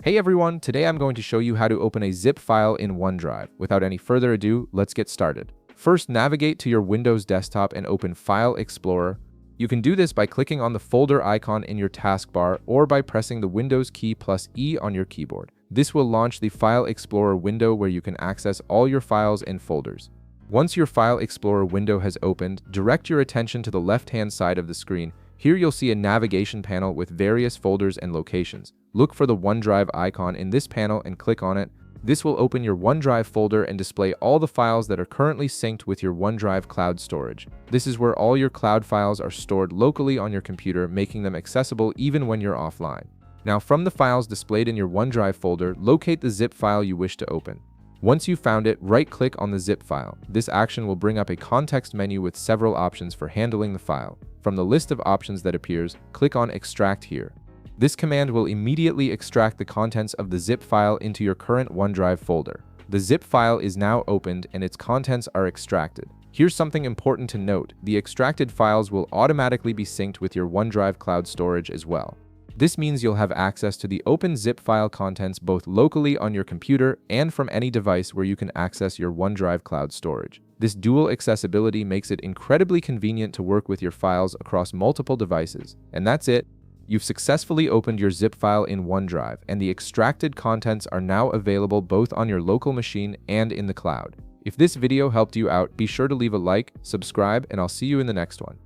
Hey everyone, today I'm going to show you how to open a zip file in OneDrive. Without any further ado, let's get started. First, navigate to your Windows desktop and open File Explorer. You can do this by clicking on the folder icon in your taskbar or by pressing the Windows key plus E on your keyboard. This will launch the File Explorer window where you can access all your files and folders. Once your File Explorer window has opened, direct your attention to the left-hand side of the screen. Here you'll see a navigation panel with various folders and locations. Look for the OneDrive icon in this panel and click on it. This will open your OneDrive folder and display all the files that are currently synced with your OneDrive cloud storage. This is where all your cloud files are stored locally on your computer, making them accessible even when you're offline. Now, from the files displayed in your OneDrive folder, locate the zip file you wish to open. Once you've found it, right-click on the zip file. This action will bring up a context menu with several options for handling the file. From the list of options that appears, click on Extract here. This command will immediately extract the contents of the zip file into your current OneDrive folder. The zip file is now opened and its contents are extracted. Here's something important to note. The extracted files will automatically be synced with your OneDrive cloud storage as well. This means you'll have access to the open zip file contents both locally on your computer and from any device where you can access your OneDrive cloud storage. This dual accessibility makes it incredibly convenient to work with your files across multiple devices. And that's it. You've successfully opened your zip file in OneDrive, and the extracted contents are now available both on your local machine and in the cloud. If this video helped you out, be sure to leave a like, subscribe, and I'll see you in the next one.